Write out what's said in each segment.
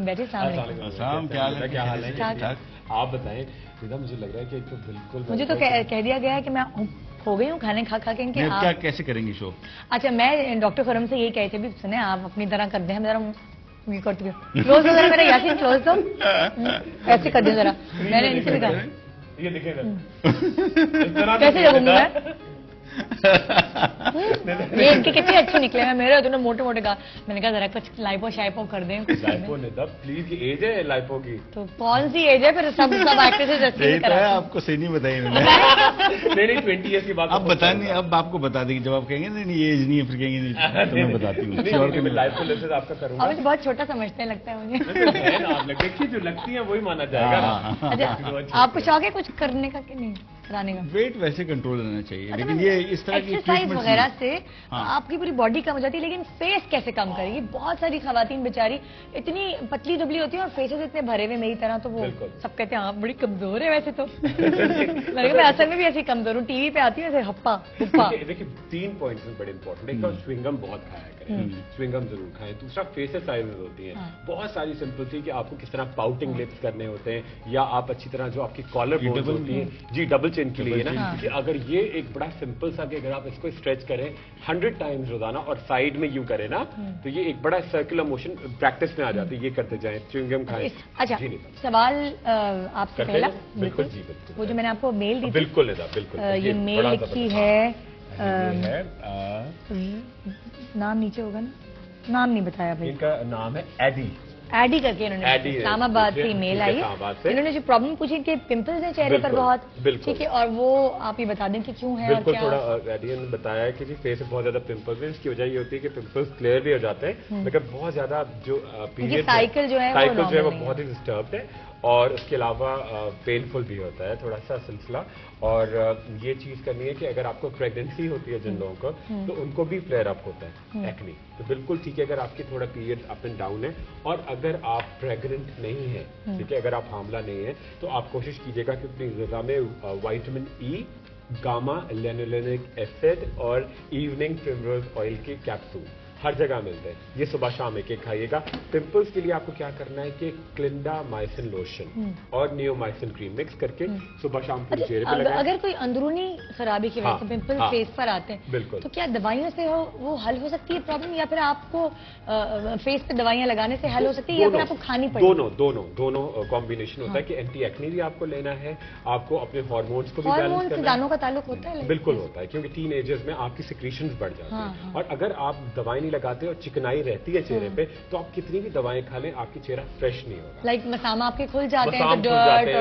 बैठे सामने। क्या हाल है? आप बताएं। मुझे लग रहा है कि तो बिल्कुल मुझे तो कह दिया गया है कि मैं हो गई हूँ खाने खा के इनके। क्या कैसे करेंगे शो? अच्छा, मैं डॉक्टर फरम से यही कही थी, भी सुने आप अपनी तरह कर दें, जरा ये करती हूँ क्लोज हो जरा मेरा, यासीन क्लोज दो, ऐसे कर दे जरा। मैंने इनसे भी कहा ये देखेगा कैसे लगूंगी मैं। ये इनके कितने अच्छे निकले हैं, मेरे तो मोटे मोटे कहा, मैंने कहा जरा कुछ लाइपो शाइपो कर दें। लाइपो नहीं था प्लीज, ये एज है लाइपो की। तो कौन सी एज है फिर? सब एक्ट्रेसेस ऐसे करा है। आपको सही नहीं बताई मैंने। नहीं 20 ईयर्स की बात अब बता नहीं, अब आपको बता देंगे जब आप कहेंगे नहीं ये एज नहीं है, फिर कहेंगे नहीं तो मैं बताती हूँ। लाइफो लेसेस आपका करूंगा। अभी तो बहुत छोटा समझते हैं लगता है मुझे। देखिए जो लगती है वही माना जाएगा। अच्छा, आपको शौक है कुछ करने का कि नहीं, कराने का? वेट वैसे कंट्रोल रहना चाहिए, लेकिन ये इस तरह की एक्सरसाइज वगैरह से आपकी पूरी बॉडी कम हो जाती है, लेकिन फेस कैसे कम करेगी? बहुत सारी खवातीन बेचारी इतनी पतली दुबली होती है और फेसेस इतने भरे हुए मेरी तरह, तो वो सब कहते हैं आप बड़ी कमजोर है वैसे तो। मैं असल में भी ऐसी कमजोर हूँ, टीवी पे आती हूँ ऐसे हप्पा हुप्पा। देखिए 3 पॉइंट्स बड़े इंपॉर्टेंट। एक तो स्विंगम बहुत खाया करें, स्विंगम जरूर खाएं। दूसरा फेस एक्सरसाइजेज होती हैं बहुत सारी सिंपल थी कि आपको किस तरह पाउटिंग लिप्स करने होते हैं, या आप अच्छी तरह जो आपकी कॉलर बोन्स होती है जी डबल चिन के लिए ना, कि अगर ये एक बड़ा सिंपल सा कि अगर आप इसको स्ट्रेच करें 100 टाइम्स रोजाना और साइड में यूं करें ना, तो ये एक बड़ा सर्कुलर मोशन प्रैक्टिस में आ जाती है। ये करते जाएं, च्युइंगम खाएं। अच्छा, सवाल आपसे पहला, बिल्कुल जी बिल्कुल, वो जो मैंने आपको मेल दी थी, बिल्कुल बिल्कुल ये मेल लिखी है, नाम नीचे होगा ना, नाम नहीं बताया भाई। इनका नाम है एडी, एडी करके इन्होंने इस्लामाबाद से ईमेल आई है। इन्होंने जो प्रॉब्लम पूछी कि पिंपल्स हैं चेहरे पर बहुत, ठीक है, और वो आप ही बता दें कि क्यों है। बिल्कुल, थोड़ा एडी ने बताया कि जी फेस में बहुत ज्यादा पिंपल्स हैं। इसकी वजह ये होती है कि पिंपल्स क्लियर भी हो जाते हैं, मगर बहुत ज्यादा जो पीरियड साइकिल जो है वो बहुत ही डिस्टर्ब है, और उसके अलावा पेनफुल भी होता है थोड़ा सा सिलसिला। और ये चीज करनी है कि अगर आपको प्रेगनेंसी होती है जिन लोगों को, तो उनको भी फ्लेयर अप होता है एक्ने, तो बिल्कुल ठीक है अगर आपकी थोड़ा पीरियड अप एंड डाउन है। और अगर आप प्रेग्नेंट नहीं है, ठीक है, अगर आप हामला नहीं है, तो आप कोशिश कीजिएगा कि अपनी ग़िज़ा में vitamin E, gamma linolenic acid और इवनिंग प्रिमरोज ऑयल के कैप्सूल हर जगह मिलते हैं, ये सुबह शाम एक खाइएगा। पिंपल्स के लिए आपको क्या करना है कि क्लिंडामाइसिन लोशन और नियोमाइसिन क्रीम मिक्स करके सुबह शाम पूरे चेहरे पे लगाएं। अगर कोई अंदरूनी खराबी की वजह से पिंपल फेस पर आते हैं, बिल्कुल, तो क्या दवाइयों से वो हल हो सकती है प्रॉब्लम, या फिर आपको फेस पे दवाइयां लगाने से हल हो सकती है, या फिर आपको खानी पड़ेगी? दोनों कॉम्बिनेशन होता है कि एंटी एक्ने भी आपको लेना है, आपको अपने हार्मोन्स को भी बैलेंस करना है। हार्मोन से दानों का ताल्लुक होता है? बिल्कुल होता है, क्योंकि टीन एजेस में आपकी सिक्रीशंस बढ़ जाती हैं, और अगर आप दवाई नहीं लगाते और चिकनाई रहती है चेहरे पे, तो आप कितनी भी दवाएं खा लें आपकी चेहरा फ्रेश नहीं होगा। लाइक मसामा आपके खुल जाते हैं, तो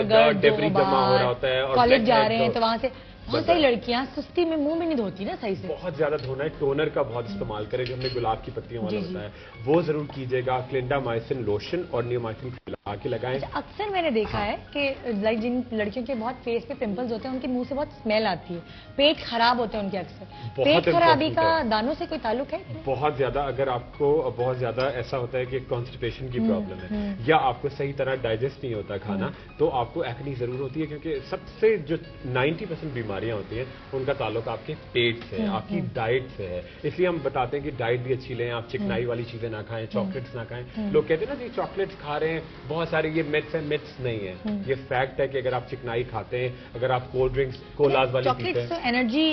डर्ट डेब्री जमा हो रहा होता है, और कॉलेज जा रहे हैं तो वहां से बहुत सारी लड़कियां सुस्ती में मुंह भी नहीं धोती ना सही से। बहुत ज्यादा धोना है, टोनर का बहुत इस्तेमाल करें जो हमने गुलाब की पत्तियों वाला होता है, वो जरूर कीजिएगा। क्लिंडामाइसिन लोशन और नियोमाइसिन आके लगाएं। अक्सर मैंने देखा है कि लाइक जिन लड़कियों के बहुत फेस पे पिंपल्स होते हैं, उनके मुंह से बहुत स्मेल आती है, पेट खराब होते हैं उनके अक्सर। पेट खराबी का दानों से कोई ताल्लुक है? बहुत ज्यादा, अगर आपको बहुत ज्यादा ऐसा होता है कि कॉन्स्टिपेशन की प्रॉब्लम है, या आपको सही तरह डाइजेस्ट नहीं होता खाना, तो आपको एक्ने जरूर होती है, क्योंकि सबसे जो 90% बीमारियां होती हैं उनका ताल्लुक आपके पेट से है, आपकी डाइट से है। इसलिए हम बताते हैं कि डाइट भी अच्छी लें, आप चिकनाई वाली चीजें ना खाएं, चॉकलेट्स ना खाएं। लोग कहते हैं ना जी चॉकलेट्स खा रहे हैं बहुत सारे, ये मिथ्स है, मिथ्स नहीं है, ये फैक्ट है कि अगर आप चिकनाई खाते हैं, अगर आप कोल्ड ड्रिंक्स कोलाज वाली पीते हैं, तो एनर्जी,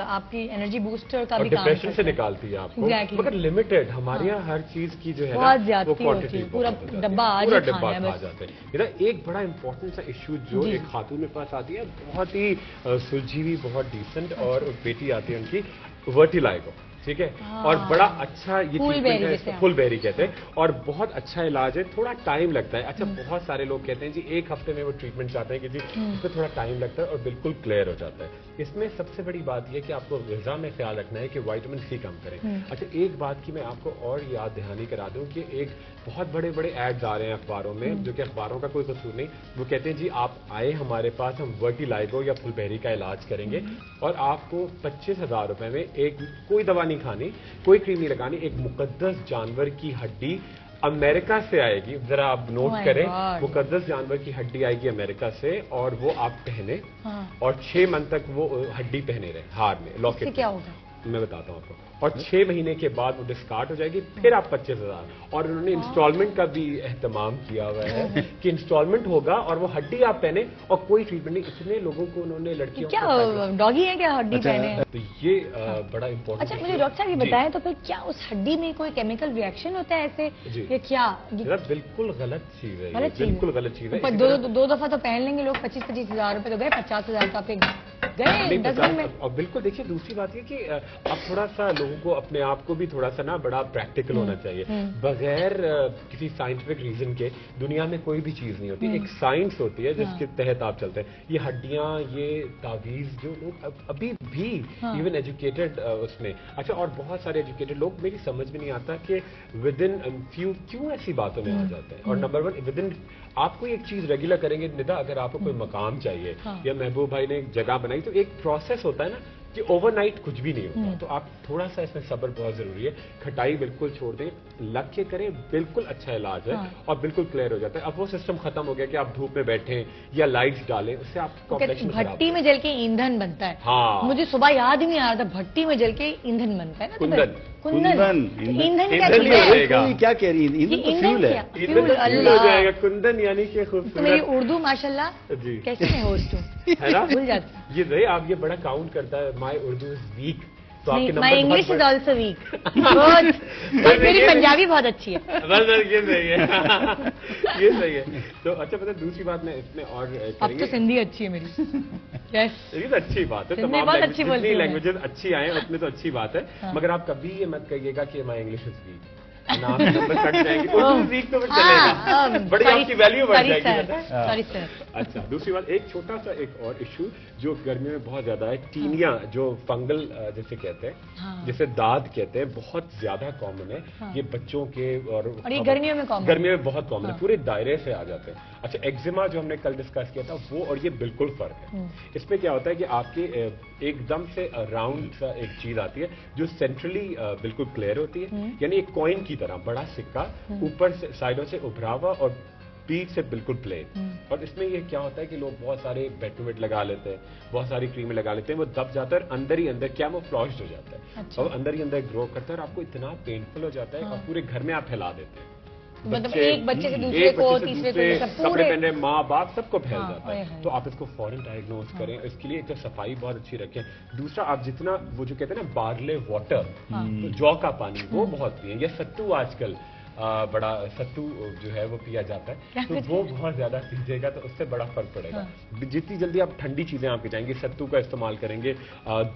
आपकी एनर्जी बूस्टर का भी काम डिप्रेशन से निकालती है आपको, मगर लिमिटेड। हमारे यहाँ हर चीज की जो है ना वो क्वांटिटी, पूरा डब्बा खा जाते हैं। एक बड़ा इंपॉर्टेंट सा इश्यू जो एक खातून में पास आती है, बहुत ही सुलझी हुई, बहुत डिसेंट, और बेटी आती है उनकी, वर्टिलाइगो, ठीक है, और बड़ा अच्छा ये ट्रीटमेंट है, फुल बेरी कहते हैं, और बहुत अच्छा इलाज है, थोड़ा टाइम लगता है। अच्छा, बहुत सारे लोग कहते हैं जी 1 हफ्ते में वो ट्रीटमेंट चाहते हैं कि जी इसमें थोड़ा टाइम लगता है और बिल्कुल क्लियर हो जाता है। इसमें सबसे बड़ी बात यह कि आपको ग़िज़ा में ख्याल रखना है कि विटामिन सी कम करें। अच्छा, एक बात की मैं आपको और याद दहानी करा दूं कि एक बहुत बड़े बड़े एड्स आ रहे हैं अखबारों में, जो कि अखबारों का कोई कसूर नहीं, वो कहते हैं जी आप आए हमारे पास, हम वर्टिलाइगो या फुलबेरी का इलाज करेंगे, और आपको 25,000 रुपए में एक कोई दवा नहीं खानी, कोई क्रीम नहीं लगानी, एक मुकद्दस जानवर की हड्डी अमेरिका से आएगी, जरा आप नोट करें, मुकद्दस जानवर की हड्डी आएगी अमेरिका से, और वो आप पहने, और 6 मंथ तक वो हड्डी पहने रहे हार में, लॉकेट। क्या होगा? मैं बताता हूँ आपको, और 6 महीने के बाद वो डिस्कार्ड हो जाएगी, फिर आप 25,000। और उन्होंने इंस्टॉलमेंट का भी एहतमाम किया हुआ है कि इंस्टॉलमेंट होगा और वो हड्डी आप पहने और कोई ट्रीटमेंट नहीं। इतने लोगों को उन्होंने लड़कियों क्या डॉगी है क्या हड्डी पहने? तो ये बड़ा इम्पोर्टेंट। अच्छा मुझे डॉक्टर साहब ये बताएं, तो फिर क्या उस हड्डी में कोई केमिकल रिएक्शन होता है ऐसे या क्या? बिल्कुल गलत चीज है, बिल्कुल गलत चीज है। दो दफा तो पहन लेंगे लोग, 25-25 हजार रुपए तो गए, 50,000 का पे गए 10 दिन में। और बिल्कुल देखिए, दूसरी बात ये कि अब थोड़ा सा लोगों को अपने आप को भी थोड़ा सा ना बड़ा प्रैक्टिकल होना चाहिए। बगैर किसी साइंटिफिक रीजन के दुनिया में कोई भी चीज नहीं होती, एक साइंस होती है जिसके तहत आप चलते हैं। ये हड्डियां, ये तावीज, जो लोग अभी भी इवन एजुकेटेड उसमें, अच्छा, और बहुत सारे एजुकेटेड लोग, मेरी समझ में नहीं आता कि विद इन फ्यू क्यों ऐसी बातों में आ जाते हैं। और नंबर 1, विद इन आप कोई एक चीज रेगुलर करेंगे निदा, अगर आपको कोई मकाम चाहिए या महबूब भाई ने एक जगह बनाई, तो एक प्रोसेस होता है ना कि ओवरनाइट कुछ भी नहीं होता। तो आप थोड़ा सा इसमें सब्र बहुत जरूरी है। खटाई बिल्कुल छोड़ दें, लग के करें, बिल्कुल अच्छा इलाज है और बिल्कुल क्लियर हो जाता है। अब वो सिस्टम खत्म हो गया कि आप धूप में बैठें या लाइट्स डालें, उससे आप कॉम्प्लेक्शन भट्टी में जल के ईंधन बनता है। हाँ, मुझे सुबह याद ही नहीं आ रहा था, भट्टी में जल के ईंधन बनता है ना। कुंदन ईंधन क्या कह रही है? ईंधन तो फ्यूल है। ईंधन हो जाएगा, कुंदन यानी कि खूबसूरत। मेरी उर्दू माशाल्लाह कैसे मैं होस्ट हूँ, है ना? भूल जाती। ये रहे आप, ये बड़ा काउंट करता है। माई उर्दू इज वीक, तो आपके number my English is also weak. मेरी पंजाबी बहुत अच्छी है। बस ये सही है। ये सही है। तो अच्छा, पता दूसरी बात मैं इसमें और अब तो सिंधी अच्छी है मेरी। ये तो अच्छी बात है, तमाम लैंग्वेजेस अच्छी आए उसमें तो अच्छी बात है। मगर आप कभी ये मत कहिएगा कि माई इंग्लिश इज वीक, नाम नंबर कट जाएंगे। उर्दू वीक तो चलेगा, बड़ी आपकी वैल्यू बढ़ जाएगी। Sorry sir. अच्छा, दूसरी बात, एक छोटा सा एक और इशू जो गर्मियों में बहुत ज्यादा है, टीनिया, जो फंगल जैसे कहते हैं, जैसे दाद कहते हैं, बहुत ज्यादा कॉमन है। ये बच्चों के और ये गर्मियों में कॉमन, गर्मियों में बहुत कॉमन है, पूरे दायरे से आ जाते हैं। अच्छा, एक्जिमा जो हमने कल डिस्कस किया था, वो और ये बिल्कुल फर्क है। इसमें क्या होता है कि आपके एकदम से राउंड सा एक चीज आती है जो सेंट्रली बिल्कुल क्लियर होती है, यानी एक कॉइन की तरह बड़ा सिक्का, ऊपर से साइडों से उभरा हुआ और पीठ से बिल्कुल प्लेन। और इसमें ये क्या होता है कि लोग बहुत सारे बेटोमेट लगा लेते हैं, बहुत सारी क्रीमें लगा लेते हैं, वो दब जाता है, अंदर ही अंदर कैमोफ्लेज्ड हो जाता है। अच्छा। और अंदर ही अंदर ग्रो करता है और आपको इतना पेनफुल हो जाता है और पूरे घर में आप फैला देते हैं। मतलब एक बच्चे से दूसरे को, तीसरे को, कपड़े पहने, माँ बाप सबको फैल जाता है। तो आप इसको फौरन डायग्नोज करें। इसके लिए एक तो सफाई बहुत अच्छी रखें। दूसरा, आप जितना वो जो कहते हैं ना बार्ले वाटर, जौ का पानी, वो बहुत पिए। या सत्तू, आजकल बड़ा सत्तू जो है वो पिया जाता है, तो वो बहुत ज्यादा पीजिएगा तो उससे बड़ा फर्क पड़ेगा। जितनी जल्दी आप ठंडी चीजें आपके जाएंगे, सत्तू का इस्तेमाल करेंगे,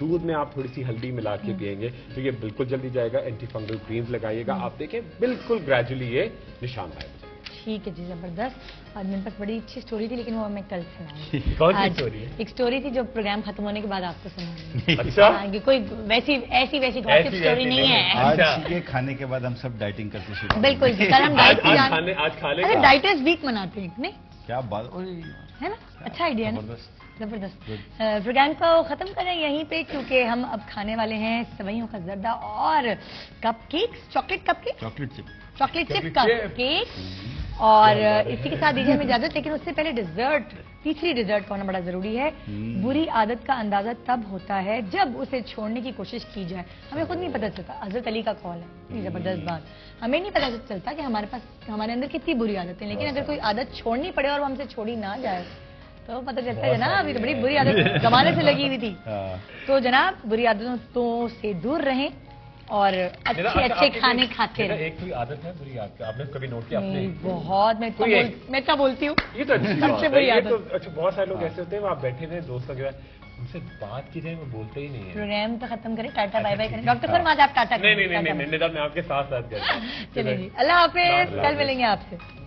दूध में आप थोड़ी सी हल्दी मिला के पिएंगे, तो ये बिल्कुल जल्दी जाएगा। एंटी फंगल क्रीम्स लगाइएगा, आप देखें बिल्कुल ग्रेजुअली ये निशान आएगा। ठीक है जी, जबरदस्त। आज मेरे पास बड़ी अच्छी स्टोरी थी, लेकिन वो मैं कल सुनाऊंगी। कौन सी स्टोरी है? एक स्टोरी थी जो प्रोग्राम खत्म होने के बाद आपको सुनाऊंगी। अच्छा, कोई ऐसी गॉसिप स्टोरी नहीं है। आज ये खाने के बाद हम सब डाइटिंग करते शुरू। बिल्कुल, कल हम डाइट आज खा लेंगे। अरे डाइटर्स वीक मनाते हैं नहीं? क्या बात है ना, अच्छा आइडिया है ना, जबरदस्त। प्रोग्राम को खत्म करें यहीं पे, क्योंकि हम अब खाने वाले हैं सेवइयों का जर्दा और cupcakes, chocolate cupcake, chocolate chip cupcake. और इसी के साथ दीजिए हमें इजाजत, लेकिन उससे पहले डिजर्ट, तीसरी डिजर्ट का होना बड़ा जरूरी है। बुरी आदत का अंदाजा तब होता है जब उसे छोड़ने की कोशिश की जाए। हमें खुद नहीं पता चलता, हजरत अली का कॉल है, जबरदस्त बात। हमें नहीं पता चलता कि हमारे पास, हमारे अंदर कितनी बुरी आदतें, लेकिन अगर कोई आदत छोड़नी पड़े और वो हमसे छोड़ी ना जाए तो पता चलता है जनाब ये तो बड़ी बुरी आदत जमाने से लगी हुई थी। तो जनाब बुरी आदतों से दूर रहें और अच्छे खाने खाते रहें। एक कोई आदत है बुरी आदत, आपने कभी नोट किया? अपने बहुत, मैं क्या बोलती हूँ, ये तो अच्छी बात है। ये तो अच्छा, बहुत सारे लोग ऐसे होते हैं, आप बैठे हुए दोस्तों के साथ, उनसे बात की जाए वो बोलते ही नहीं है। प्रोग्राम तो खत्म करें, टाटा बाय बाय करें। डॉक्टर सर आज आप टाटा नहीं, मैं आपके साथ करता हूँ। चलिए जी, अल्लाह हाफिज, कल मिलेंगे आपसे।